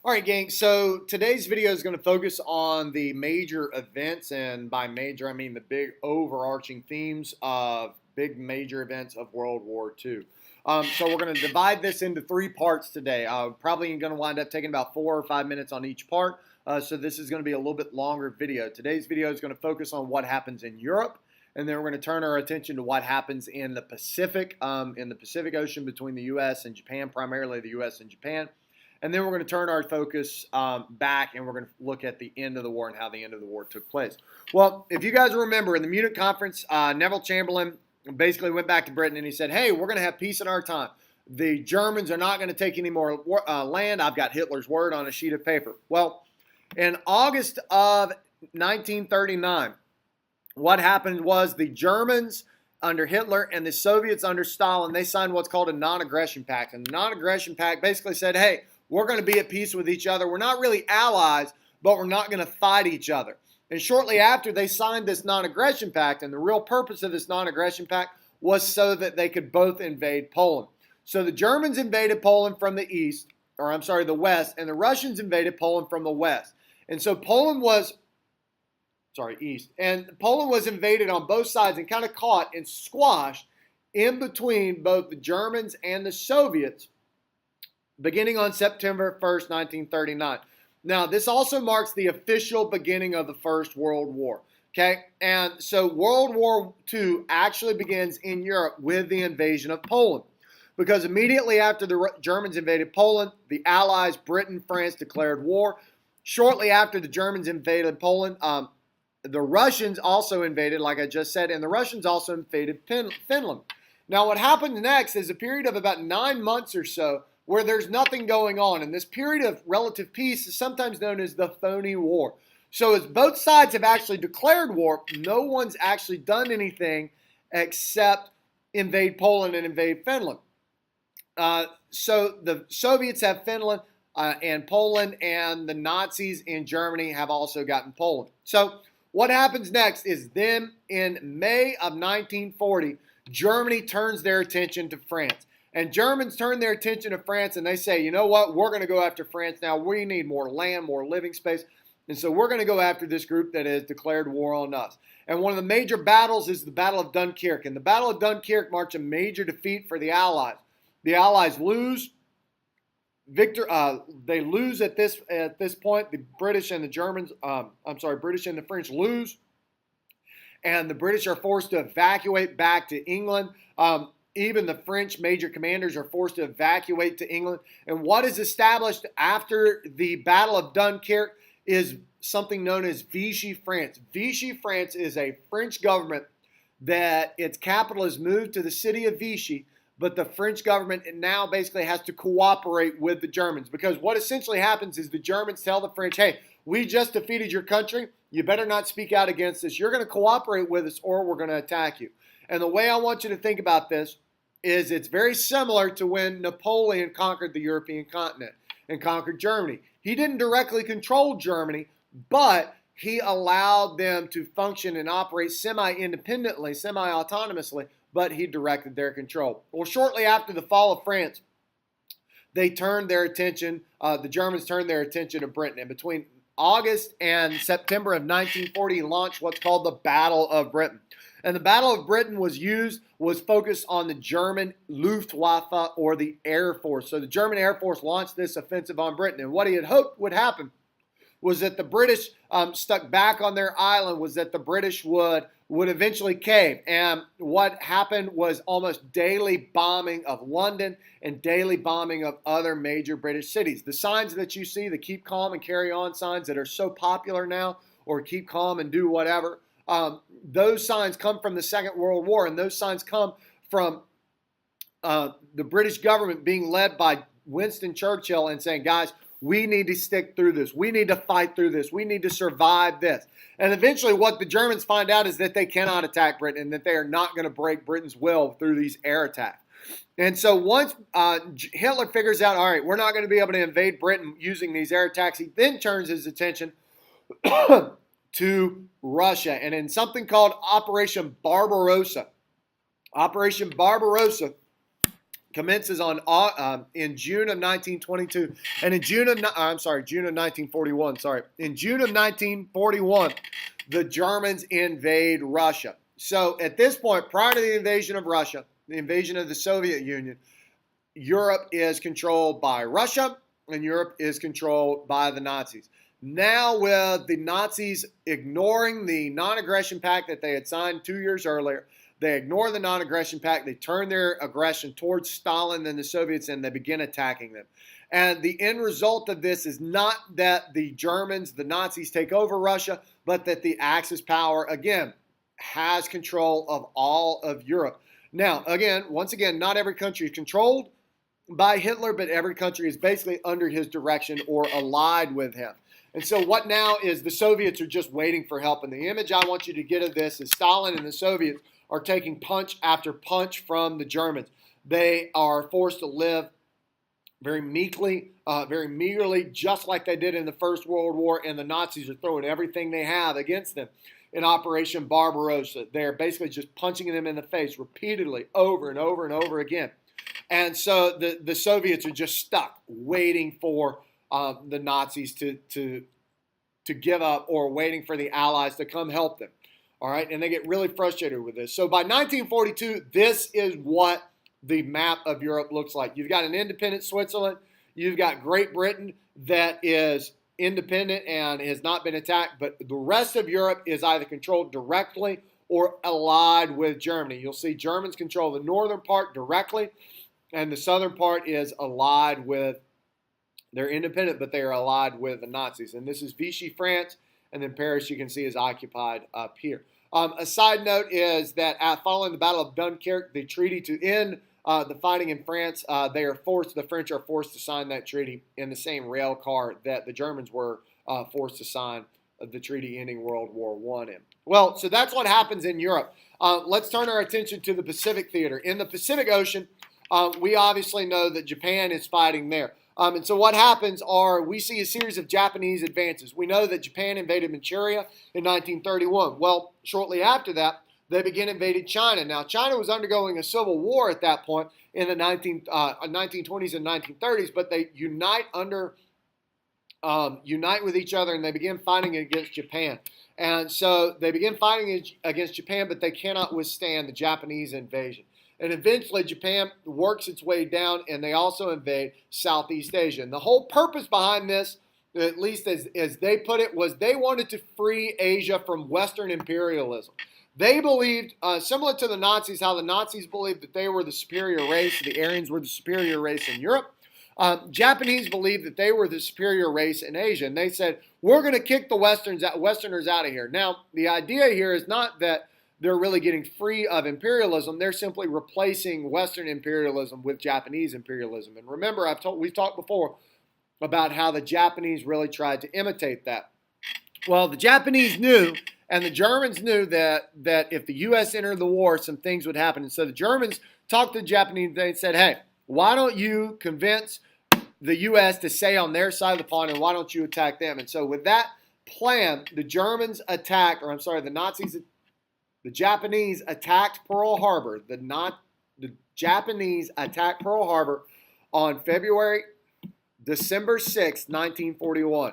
All right, gang. So today's video is going to focus on the major events, and by major, I mean the big overarching themes of big major events of World War II. So we're going to divide this into three parts today. Probably going to wind up taking about 4 or 5 minutes on each part. So this is going to be a little bit longer video. Today's video is going to focus on what happens in Europe, and then we're going to turn our attention to what happens in the Pacific Ocean between the U.S. and Japan, primarily the U.S. and Japan. And then we're going to turn our focus back, and we're going to look at the end of the war and how the end of the war took place. Well, if you guys remember, in the Munich conference, Neville Chamberlain basically went back to Britain, and he said, hey, we're going to have peace in our time. The Germans are not going to take any more land. I've got Hitler's word on a sheet of paper. Well, in August of 1939, what happened was the Germans under Hitler and the Soviets under Stalin, they signed what's called a non-aggression pact. And the non-aggression pact basically said, hey, we're going to be at peace with each other. We're not really allies, but we're not going to fight each other. And shortly after, they signed this non-aggression pact, and the real purpose of this non-aggression pact was so that they could both invade Poland. So the Germans invaded Poland from the the west, and the Russians invaded Poland from the west. And so Poland was, east. And Poland was invaded on both sides and kind of caught and squashed in between both the Germans and the Soviets, beginning on September 1st, 1939. Now, this also marks the official beginning of the First World War. Okay, and so World War II actually begins in Europe with the invasion of Poland, because immediately after the Germans invaded Poland, the Allies, Britain, France, declared war. Shortly after the Germans invaded Poland, the Russians also invaded, like I just said, and the Russians also invaded Finland. Now, what happens next is a period of about 9 months or so where there's nothing going on. And this period of relative peace is sometimes known as the phony war. So as both sides have actually declared war, no one's actually done anything except invade Poland and invade Finland. So the Soviets have Finland and Poland, and the Nazis in Germany have also gotten Poland. So what happens next is then in May of 1940, Germany turns their attention to France. And Germans turn their attention to France, and they say, you know what, we're going to go after France now. We need more land, more living space. And so we're going to go after this group that has declared war on us. And one of the major battles is the Battle of Dunkirk. And the Battle of Dunkirk marks a major defeat for the Allies. The Allies lose. They lose at this point. The British and the Germans, British and the French lose. And the British are forced to evacuate back to England. Even the French major commanders are forced to evacuate to England. And what is established after the Battle of Dunkirk is something known as Vichy France. Vichy France is a French government that its capital is moved to the city of Vichy, but the French government now basically has to cooperate with the Germans, because what essentially happens is the Germans tell the French, hey, we just defeated your country. You better not speak out against us. You're going to cooperate with us or we're going to attack you. And the way I want you to think about this is it's very similar to when Napoleon conquered the European continent and conquered Germany. He didn't directly control Germany, but he allowed them to function and operate semi-independently, semi-autonomously, but he directed their control. Well, shortly after the fall of France, they turned their attention, the Germans turned their attention to Britain. And between August and September of 1940, launched what's called the Battle of Britain. And the Battle of Britain was focused on the German Luftwaffe, or the Air Force. So the German Air Force launched this offensive on Britain. And what he had hoped would happen was that the British, stuck back on their island, was that the British would eventually cave. And what happened was almost daily bombing of London and daily bombing of other major British cities. The signs that you see, the keep calm and carry on signs that are so popular now, or keep calm and do whatever, those signs come from the Second World War, and those signs come from the British government being led by Winston Churchill and saying, guys, we need to stick through this. We need to fight through this. We need to survive this. And eventually what the Germans find out is that they cannot attack Britain, and that they are not going to break Britain's will through these air attacks. And so once Hitler figures out, all right, we're not going to be able to invade Britain using these air attacks, he then turns his attention to Russia, and in something called Operation Barbarossa. Operation Barbarossa, commences on in June of 1922, and in June of 1941. In June of 1941, the Germans invade Russia. So at this point, prior to the invasion of Russia, the invasion of the Soviet Union, Europe is controlled by Russia, and Europe is controlled by the Nazis. Now, with the Nazis ignoring the non-aggression pact that they had signed 2 years earlier, they ignore the non-aggression pact. They turn their aggression towards Stalin and the Soviets, and they begin attacking them. And the end result of this is not that the Germans, the Nazis, take over Russia, but that the Axis power, again, has control of all of Europe. Now, once again, not every country is controlled by Hitler, but every country is basically under his direction or allied with him. And so what now is the Soviets are just waiting for help. And the image I want you to get of this is Stalin and the Soviets are taking punch after punch from the Germans. They are forced to live very meekly, very meagerly, just like they did in the First World War, and the Nazis are throwing everything they have against them. In Operation Barbarossa, they're basically just punching them in the face repeatedly over and over and over again. And so the Soviets are just stuck waiting for the Nazis to give up, or waiting for the Allies to come help them. All right, and they get really frustrated with this. So by 1942, this is what the map of Europe looks like. You've got an independent Switzerland. You've got Great Britain that is independent and has not been attacked, but the rest of Europe is either controlled directly or allied with Germany. You'll see Germans control the northern part directly, and the southern part is allied with, they're independent, but they are allied with the Nazis. And this is Vichy France. And then Paris, you can see, is occupied up here. A side note is that following the Battle of Dunkirk, the treaty to end the fighting in France, the French are forced to sign that treaty in the same rail car that the Germans were forced to sign the treaty ending World War I in. Well, so that's what happens in Europe. Let's turn our attention to the Pacific theater. In the Pacific Ocean, we obviously know that Japan is fighting there. And so what happens are we see a series of Japanese advances. We know that Japan invaded Manchuria in 1931. Well, shortly after that, they begin invading China. Now, China was undergoing a civil war at that point in the 1920s and 1930s, but they unite with each other, and they begin fighting against Japan. And so they begin fighting against Japan, but they cannot withstand the Japanese invasion. And eventually Japan works its way down, and they also invade Southeast Asia. And the whole purpose behind this, at least as they put it, was they wanted to free Asia from Western imperialism. They believed, similar to the Nazis, how the Nazis believed that they were the superior race, the Aryans were the superior race in Europe. Japanese believed that they were the superior race in Asia. And they said, we're going to kick the Westerners out of here. Now, the idea here is not that they're really getting free of imperialism. They're simply replacing Western imperialism with Japanese imperialism. And remember, we've talked before about how the Japanese really tried to imitate that. Well, the Japanese knew, and the Germans knew that if the U.S. entered the war, some things would happen. And so the Germans talked to the Japanese. They said, hey, why don't you convince the U.S. to stay on their side of the pond, and why don't you attack them? And so with that plan, the Japanese attacked Pearl Harbor. The Japanese attacked Pearl Harbor on December 6, 1941.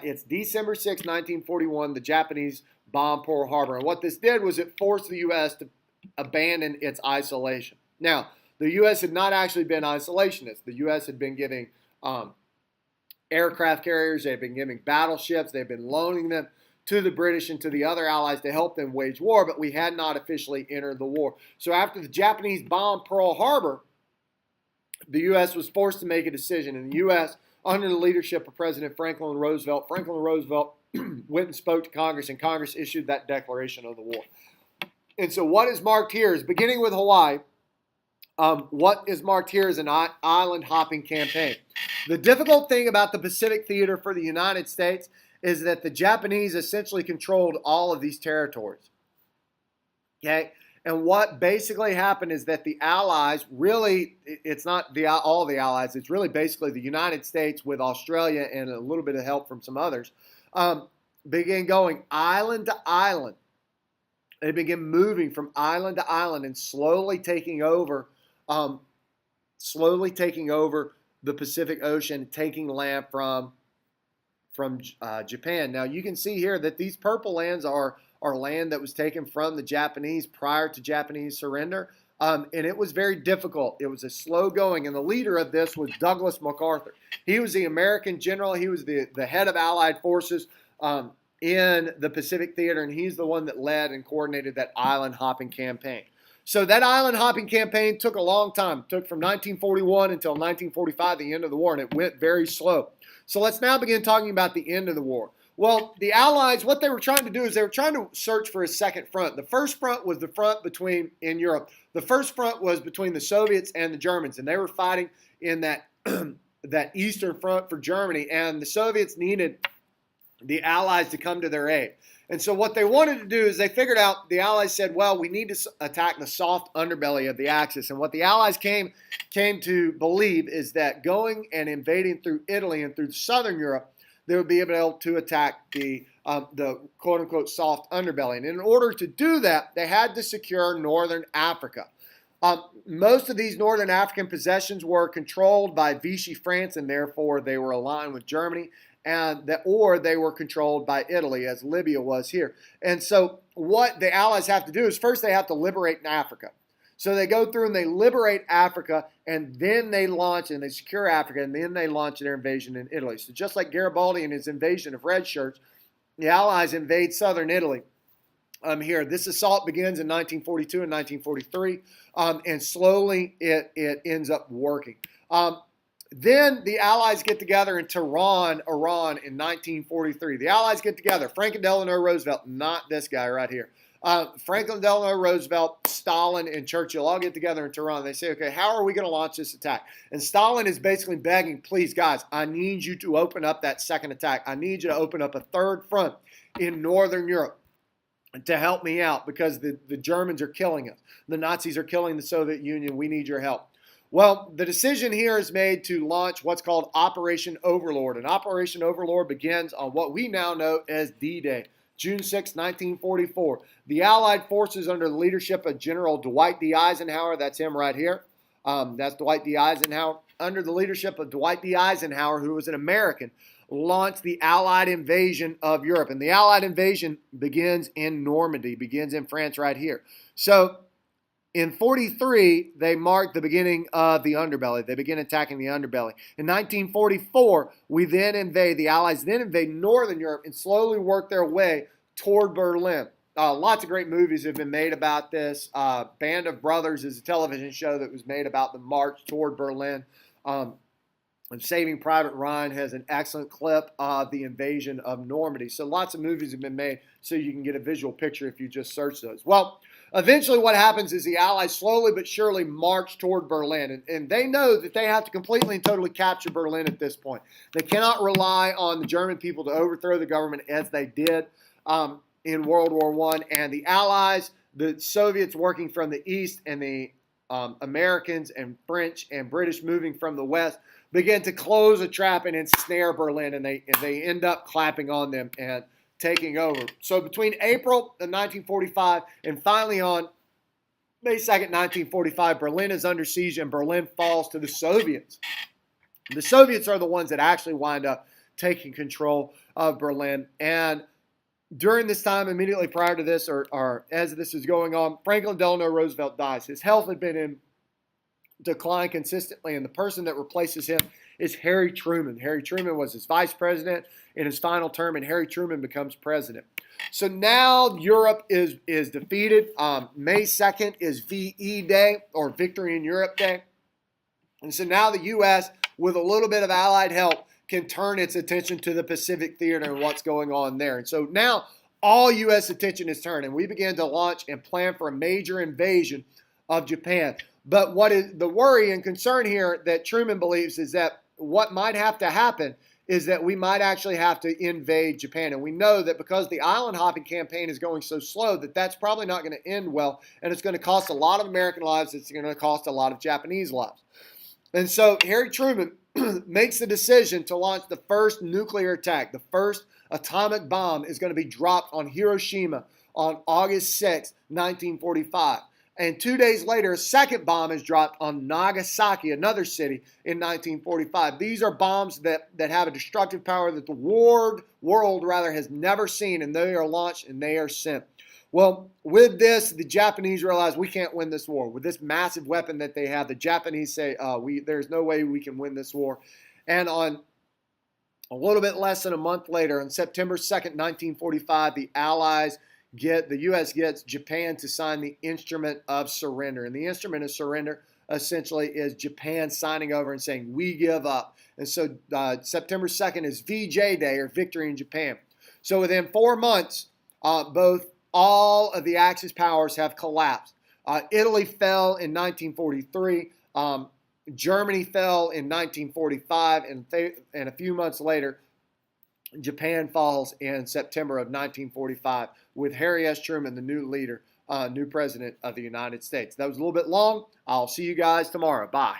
It's December 6, 1941. The Japanese bombed Pearl Harbor. And what this did was it forced the U.S. to abandon its isolation. Now, the U.S. had not actually been isolationist. The U.S. had been giving aircraft carriers. They've been giving battleships. They've been loaning them to the British and to the other allies to help them wage war, but we had not officially entered the war. So after the Japanese bombed Pearl Harbor, the U.S. was forced to make a decision. And the U.S., under the leadership of President Franklin Roosevelt, went and spoke to Congress, and Congress issued that declaration of the war. And so what is marked here is, beginning with Hawaii, what is marked here is an island hopping campaign. The difficult thing about the Pacific theater for the United States is that the Japanese essentially controlled all of these territories. Okay? And what basically happened is that the Allies really, it's not all the Allies, it's really basically the United States with Australia and a little bit of help from some others, began going island to island. They began moving from island to island and slowly taking over slowly taking over the Pacific Ocean, taking land from Japan. Now you can see here that these purple lands are land that was taken from the Japanese prior to Japanese surrender. And it was very difficult. It was a slow going. And the leader of this was Douglas MacArthur. He was the American general. He was the head of Allied forces in the Pacific theater. And he's the one that led and coordinated that island hopping campaign. So that island hopping campaign took a long time. It took from 1941 until 1945, the end of the war. And it went very slow. So let's now begin talking about the end of the war. Well, the Allies, what they were trying to do is they were trying to search for a second front. The first front was the front in Europe. The first front was between the Soviets and the Germans, and they were fighting in that, that eastern front for Germany, and the Soviets needed the Allies to come to their aid. And so what they wanted to do is they figured out, the Allies said, well, we need to attack the soft underbelly of the Axis. And what the Allies came to believe is that going and invading through Italy and through southern Europe, they would be able to attack the quote-unquote soft underbelly. And in order to do that, they had to secure northern Africa. Most of these northern African possessions were controlled by Vichy France, and therefore they were aligned with Germany, or they were controlled by Italy, as Libya was here. And so what the Allies have to do is first they have to liberate Africa. So they go through and they liberate Africa, and then they launch and they secure Africa, and then they launch their invasion in Italy. So just like Garibaldi and his invasion of red shirts, the Allies invade southern Italy. Here, this assault begins in 1942 and 1943, and slowly it ends up working. Then the Allies get together in Tehran, Iran in 1943. The Allies get together. Franklin Delano Roosevelt, not this guy right here. Franklin Delano Roosevelt, Stalin, and Churchill all get together in Tehran. They say, okay, how are we going to launch this attack? And Stalin is basically begging, please, guys, I need you to open up that second attack. I need you to open up a third front in Northern Europe to help me out because the Germans are killing us. The Nazis are killing the Soviet Union. We need your help. Well, the decision here is made to launch what's called Operation Overlord. And Operation Overlord begins on what we now know as D-Day. June 6, 1944. The Allied forces under the leadership of General Dwight D. Eisenhower, that's him right here. That's Dwight D. Eisenhower. Under the leadership of Dwight D. Eisenhower, who was an American, launched the Allied invasion of Europe. And the Allied invasion begins in Normandy, begins in France right here. So in 43, they marked the beginning of the underbelly. They begin attacking the underbelly. In 1944, the Allies then invade Northern Europe and slowly work their way toward Berlin. Lots of great movies have been made about this. Band of Brothers is a television show that was made about the march toward Berlin. And Saving Private Ryan has an excellent clip of the invasion of Normandy. So lots of movies have been made so you can get a visual picture if you just search those. Well, eventually what happens is the Allies slowly but surely march toward Berlin. And they know that they have to completely and totally capture Berlin at this point. They cannot rely on the German people to overthrow the government as they did in World War I. And the Allies, the Soviets working from the east, and the Americans and French and British moving from the west, begin to close a trap and ensnare Berlin. And they end up clapping on them and taking over. So between April of 1945 and finally on May 2nd, 1945, Berlin is under siege and Berlin falls to the Soviets. The Soviets are the ones that actually wind up taking control of Berlin. And during this time, immediately prior to this, or as this is going on, Franklin Delano Roosevelt dies. His health had been in decline consistently, and the person that replaces him is Harry Truman. Harry Truman was his vice president in his final term, and Harry Truman becomes president. So now Europe is defeated. May 2nd is VE Day, or Victory in Europe Day. And so now the U.S., with a little bit of Allied help, can turn its attention to the Pacific theater and what's going on there. And so now all U.S. attention is turned, and we began to launch and plan for a major invasion of Japan. But what is the worry and concern here that Truman believes is that what might have to happen is that we might actually have to invade Japan. And we know that because the island hopping campaign is going so slow that that's probably not going to end well, and it's going to cost a lot of American lives. It's going to cost a lot of Japanese lives. And so Harry Truman makes the decision to launch the first nuclear attack. The first atomic bomb is going to be dropped on Hiroshima on August 6, 1945. And 2 days later, a second bomb is dropped on Nagasaki, another city, in 1945. These are bombs that have a destructive power that the world has never seen, and they are launched and they are sent. Well, with this, the Japanese realize we can't win this war. With this massive weapon that they have, the Japanese say, there's no way we can win this war. And on a little bit less than a month later, on September 2nd, 1945, the U.S. gets Japan to sign the Instrument of Surrender. And the Instrument of Surrender essentially is Japan signing over and saying, we give up. And so September 2nd is VJ Day, or Victory in Japan. So within 4 months, all of the Axis powers have collapsed. Italy fell in 1943. Germany fell in 1945. And a few months later, Japan falls in September of 1945 with Harry S. Truman, the new leader, new president of the United States. That was a little bit long. I'll see you guys tomorrow. Bye.